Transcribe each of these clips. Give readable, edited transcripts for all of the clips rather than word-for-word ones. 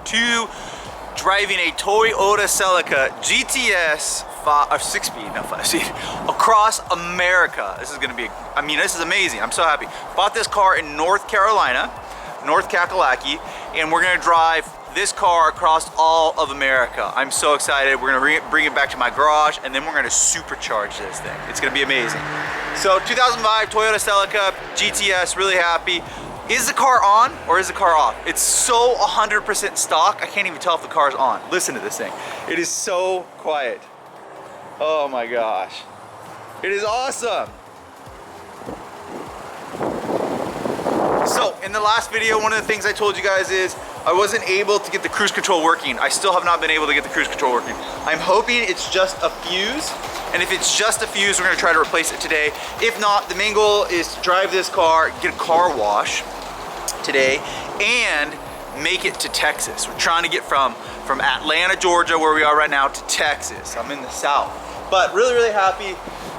to driving a Toyota Celica GTS 6-speed, not 5-speed, across America. This is gonna be, I mean, this is amazing. I'm so happy. Bought this car in North Carolina, North Kakalaki, and we're gonna drive this car across all of America. I'm so excited. We're gonna bring it back to my garage, and then we're gonna supercharge this thing. It's gonna be amazing. So 2005 Toyota Celica GTS, really happy. Is the car on or is the car off? It's so 100% stock, I can't even tell if the car's on. Listen to this thing. It is so quiet. Oh my gosh. It is awesome. So in the last video, one of the things I told you guys is I wasn't able to get the cruise control working. I still have not been able to get the cruise control working. I'm hoping it's just a fuse. And if it's just a fuse, we're gonna try to replace it today. If not, the main goal is to drive this car, get a car wash today, and make it to Texas. We're trying to get from Atlanta, Georgia, where we are right now, to Texas. I'm in the south. But really, really happy.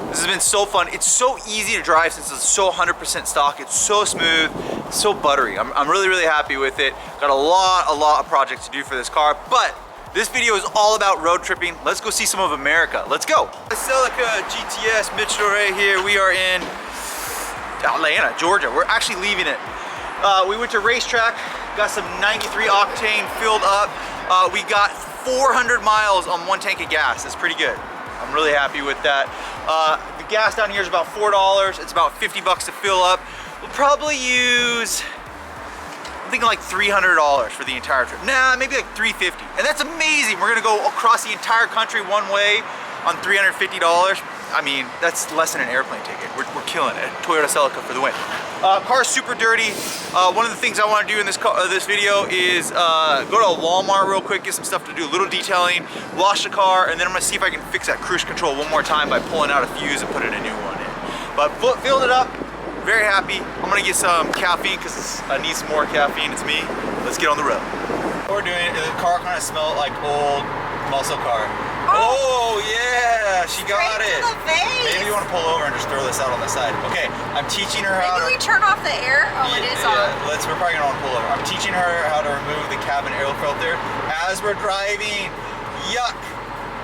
This has been so fun. It's so easy to drive since it's so 100% stock. It's so smooth, it's so buttery. I'm really, really happy with it. Got a lot of projects to do for this car, but this video is all about road tripping. Let's go see some of America. Let's go. The Celica GTS, Mitch Dore here. We are in Atlanta, Georgia. We're actually leaving it. We went to racetrack, got some 93 octane filled up. We got 400 miles on one tank of gas. That's pretty good. I'm really happy with that. The gas down here is about $4. It's about 50 bucks to fill up. We'll probably use, I'm thinking like $300 for the entire trip. Nah, maybe like $350. And that's amazing. We're gonna go across the entire country one way on $350. I mean, that's less than an airplane ticket. We're killing it. Toyota Celica for the win. Car's super dirty. One of the things I want to do in this video is go to a Walmart real quick, get some stuff to do, a little detailing, wash the car, and then I'm gonna see if I can fix that cruise control one more time by pulling out a fuse and putting a new one in. But filled it up, very happy. I'm gonna get some caffeine because I need some more caffeine. It's me. Let's get on the road. What we're doing, the car kind of smelled like old muscle car. Oh yeah, she got it. Maybe you want to pull over and just throw this out on the side. Okay, I'm teaching her how to... Maybe we turn off the air? Oh, it is on. We're probably gonna want to pull over. I'm teaching her how to remove the cabin air filter as we're driving. Yuck.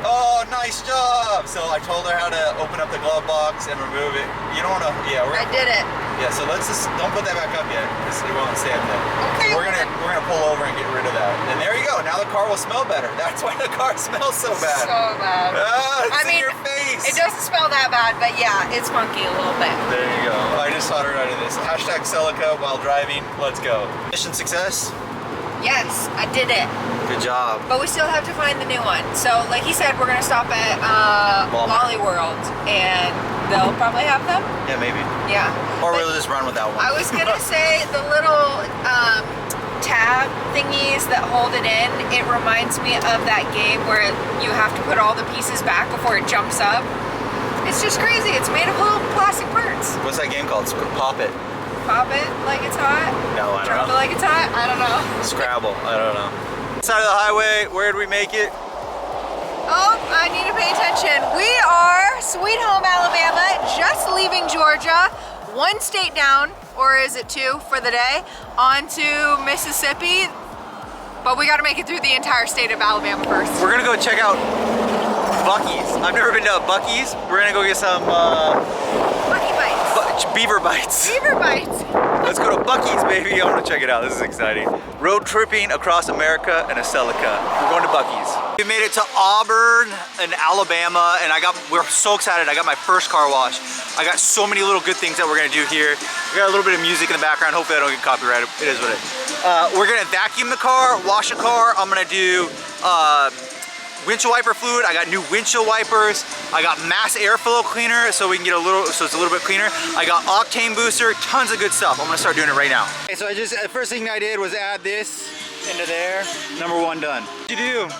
Oh, nice job. So I told her how to open up the glove box and remove it. You don't want to, I did it. Yeah, so let's just, don't put that back up yet because it won't stay up there. Okay. So we're gonna pull over and get rid of that. And there you go, now the car will smell better. That's why the car smells so bad. So bad. I mean, in your face. It doesn't smell that bad, but yeah, it's funky a little bit. There you go. I just taught her how to do this. Hashtag Celica while driving. Let's go. Mission success? Yes, I did it. Good job. But we still have to find the new one. So, like he said, we're gonna stop at Wally World, and they'll probably have them. Yeah, maybe. Yeah. Or we'll just run with that one. I was gonna say the little tab thingies that hold it in. It reminds me of that game where you have to put all the pieces back before it jumps up. It's just crazy. It's made of little plastic parts. What's that game called? Pop It. Pop it like it's hot? No, I don't know. Drop it like it's hot? I don't know. Scrabble, I don't know. Side of the highway, where did we make it? Oh, I need to pay attention. We are Sweet Home, Alabama, just leaving Georgia, one state down, or is it two for the day, onto Mississippi. But we gotta make it through the entire state of Alabama first. We're gonna go check out Buc-ee's. I've never been to a Buc-ee's. We're gonna go get some Buc-ee bites. beaver bites. Beaver bites. Let's go to Buc-ee's, baby. I want to check it out. This is exciting. Road tripping across America in a Celica. We're going to Buc-ee's. We made it to Auburn in Alabama, and we're so excited. I got my first car wash. I got so many little good things that we're gonna do here. We got a little bit of music in the background. Hopefully I don't get copyrighted. It is what it is. We're gonna vacuum the car, wash the car. I'm gonna do windshield wiper fluid. I got new windshield wipers. I got mass airflow cleaner so we can get so it's a little bit cleaner. I got octane booster, tons of good stuff. I'm gonna start doing it right now. Okay, so the first thing I did was add this into there. Number one done. What did you do?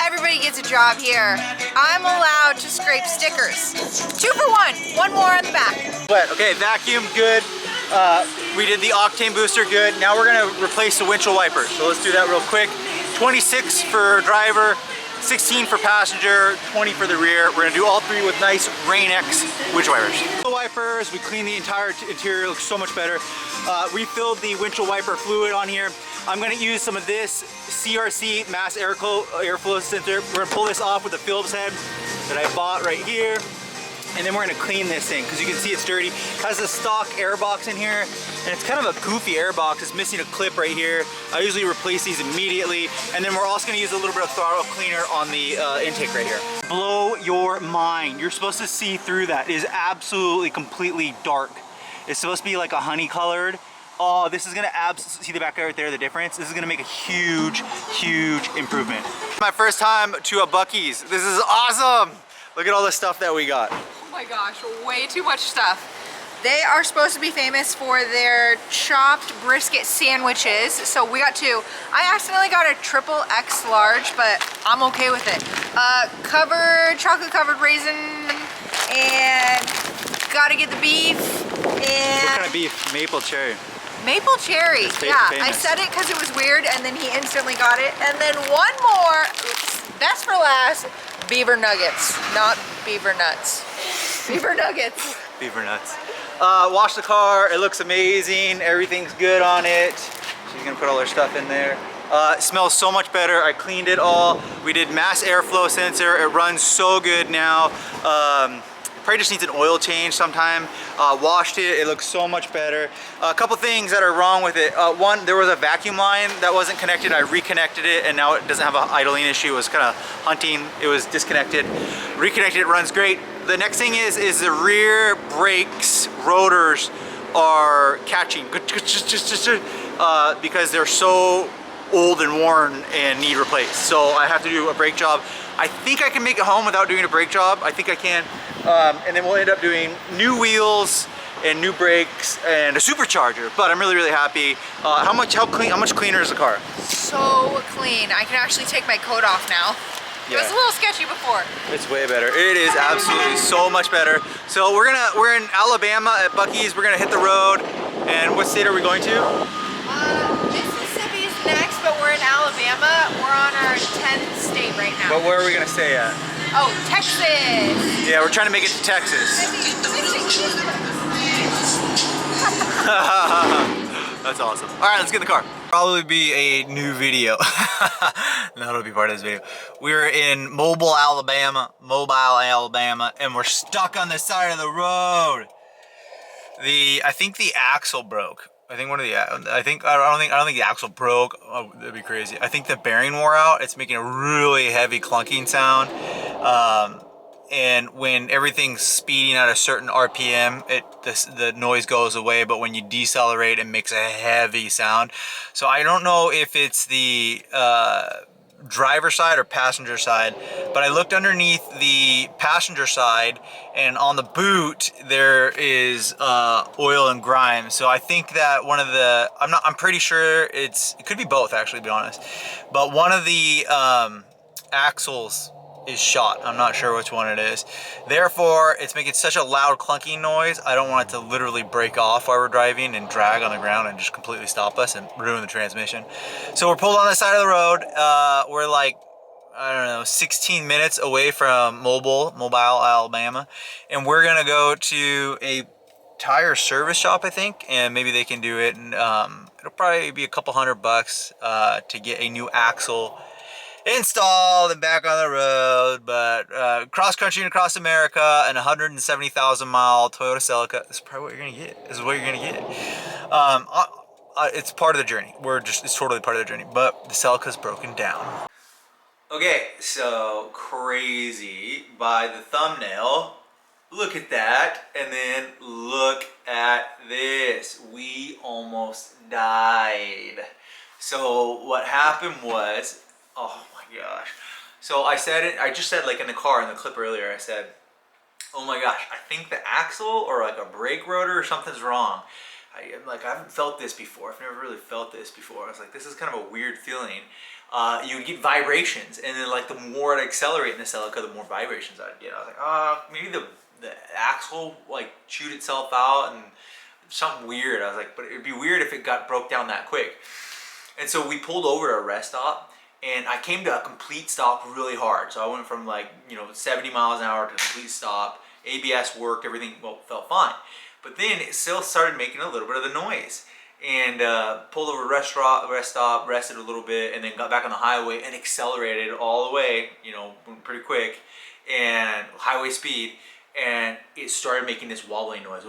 Everybody gets a job here. I'm allowed to scrape stickers. 2 for 1. One more on the back. But okay, vacuum, good. We did the octane booster, good. Now we're gonna replace the windshield wipers. So let's do that real quick. 26 for driver, 16 for passenger, 20 for the rear. We're gonna do all three with nice Rain-X windshield wipers. The wipers, we cleaned the entire interior, looks so much better. Refilled the windshield wiper fluid on here. I'm gonna use some of this CRC mass airflow sensor. We're gonna pull this off with the Phillips head that I bought right here. And then we're gonna clean this thing because you can see it's dirty. It has a stock air box in here, and it's kind of a goofy air box. It's missing a clip right here. I usually replace these immediately. And then we're also gonna use a little bit of throttle cleaner on the intake right here. Blow your mind. You're supposed to see through that. It is absolutely completely dark. It's supposed to be like a honey colored. Oh, this is gonna see the back right there, the difference? This is gonna make a huge, huge improvement. My first time to a Buc-ee's. This is awesome. Look at all the stuff that we got. Oh my gosh, way too much stuff. They are supposed to be famous for their chopped brisket sandwiches, so we got two. I accidentally got a XXX large, but I'm okay with it. Chocolate covered raisin, and gotta get the beef. And what kind of beef? Maple cherry. Maple cherry, yeah. Famous. I said it because it was weird, and then he instantly got it. And then one more, best for last, beaver nuggets, not beaver nuts. Beaver nuggets. Beaver nuts. Wash the car, it looks amazing. Everything's good on it. She's gonna put all her stuff in there. It smells so much better. I cleaned it all. We did mass airflow sensor. It runs so good now. Probably just needs an oil change sometime. Washed it, it looks so much better. A couple things that are wrong with it. One, there was a vacuum line that wasn't connected. I reconnected it and now it doesn't have an idling issue. It was kind of hunting, it was disconnected. Reconnected, it runs great. The next thing is the rear brakes, rotors are catching because they're so old and worn and need replaced. So I have to do a brake job. I think I can make it home without doing a brake job. I think I can. And then we'll end up doing new wheels and new brakes and a supercharger. But I'm really, really happy. How much cleaner is the car? So clean. I can actually take my coat off now. Yeah. It was a little sketchy before. It's way better. It is absolutely so much better. So we're in Alabama at Buc-ee's. We're gonna hit the road. And what state are we going to? Mississippi's next, but we're in Alabama. We're on our 10th state right now. But where are we gonna stay at? Oh, Texas. Yeah, we're trying to make it to Texas. That's awesome. All right, let's get in the car. Probably be a new video. No, it'll be part of this video. We're in Mobile, Alabama, and we're stuck on the side of the road. I think the axle broke. I don't think the axle broke. Oh, that'd be crazy. I think the bearing wore out. It's making a really heavy clunking sound. And when everything's speeding at a certain RPM, the noise goes away, but when you decelerate, it makes a heavy sound. So I don't know if it's the driver side or passenger side, but I looked underneath the passenger side, and on the boot there is oil and grime. So I think that I'm pretty sure it could be both, actually, to be honest, but one of the axles is shot. I'm not sure which one it is. Therefore, it's making such a loud clunking noise. I don't want it to literally break off while we're driving and drag on the ground and just completely stop us and ruin the transmission. So we're pulled on the side of the road. We're like, I don't know, 16 minutes away from Mobile, Alabama. And we're gonna go to a tire service shop, I think, and maybe they can do it. And it'll probably be a couple $100 to get a new axle installed and back on the road. But cross country and across America and 170,000 mile Toyota Celica, this is probably what you're gonna get. This is what you're gonna get. It's part of the journey. It's totally part of the journey, but the Celica's broken down. Okay, so crazy by the thumbnail. Look at that, and then look at this. We almost died. So what happened was, oh my gosh. So I just said like in the car, in the clip earlier, I said, oh my gosh, I think the axle or like a brake rotor or something's wrong. I haven't felt this before. I've never really felt this before. I was like, this is kind of a weird feeling. You would get vibrations, and then like the more I'd accelerate in the Celica, the more vibrations I'd get. I was like, maybe the axle like chewed itself out and something weird. I was like, but it'd be weird if it broke down that quick. And so we pulled over to a rest stop, and I came to a complete stop really hard. So I went from like, you know, 70 miles an hour to a complete stop. ABS worked, everything felt fine. But then it still started making a little bit of the noise. And pulled over rest stop, rested a little bit, and then got back on the highway and accelerated all the way, you know, pretty quick, and highway speed, and it started making this wobbling noise.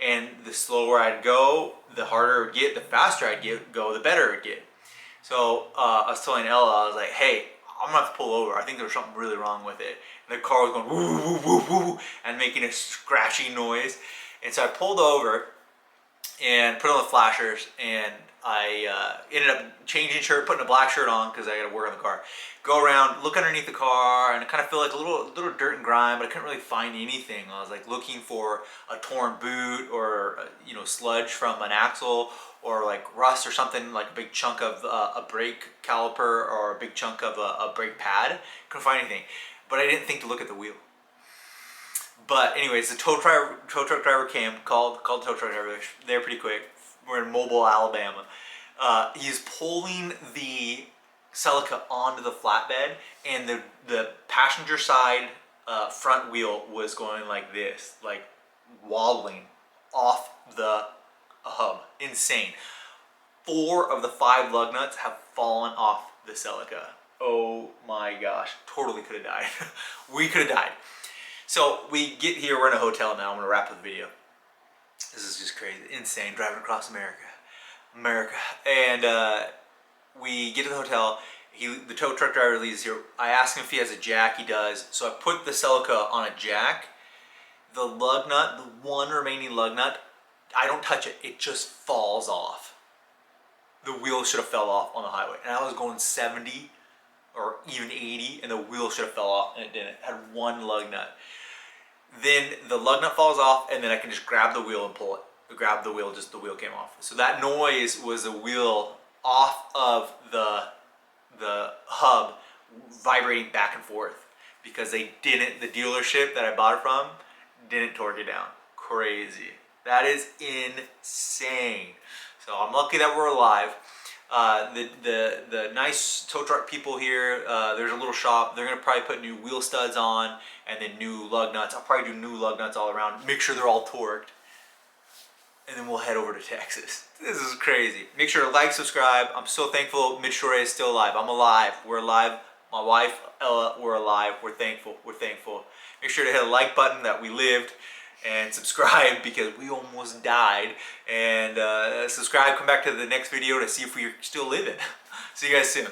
And the slower I'd go, the harder it would get, the faster I'd go, the better it'd get. So I was telling Ella, I was like, hey, I'm gonna have to pull over. I think there was something really wrong with it. And the car was going woo, woo, woo, woo, and making a scratchy noise. And so I pulled over and put on the flashers, and I ended up changing shirt, putting a black shirt on because I got to work on the car. Go around, look underneath the car, and I kind of feel like a little dirt and grime, but I couldn't really find anything. I was like looking for a torn boot or you know, sludge from an axle, or like rust or something, like a big chunk of a brake caliper or a big chunk of a brake pad. Couldn't find anything, but I didn't think to look at the wheel. But anyways, the tow truck driver came, called the tow truck driver. They're pretty quick. We're in Mobile, Alabama. He's pulling the Celica onto the flatbed, and the passenger side front wheel was going like this, like wobbling off the hub. Insane. 4 of the 5 lug nuts have fallen off the Celica. Oh my gosh, totally could have died. We could have died. So we get here, we're in a hotel now. I'm gonna wrap up the video. This is just crazy, insane, driving across America. And we get to the hotel. The tow truck driver leaves here. I ask him if he has a jack, he does. So I put the Celica on a jack. The lug nut, the one remaining lug nut, I don't touch it, it just falls off. The wheel should have fell off on the highway. And I was going 70 or even 80, and the wheel should have fell off, and it didn't. It had one lug nut. Then the lug nut falls off, and then I can just grab the wheel and pull it. Grab the wheel, just the wheel came off. So that noise was the wheel off of the hub vibrating back and forth, because the dealership that I bought it from didn't torque it down. Crazy. That is insane. So I'm lucky that we're alive. The nice tow truck people here, there's a little shop. They're gonna probably put new wheel studs on, and then new lug nuts. I'll probably do new lug nuts all around, make sure they're all torqued, and then we'll head over to Texas. This is crazy. Make sure to like, subscribe. I'm so thankful Mitch Dore is still alive. I'm alive. We're alive. My wife, Ella, we're alive. We're thankful. We're thankful. Make sure to hit the like button that we lived, and subscribe because we almost died. And subscribe, come back to the next video to see if we're still living. See you guys soon.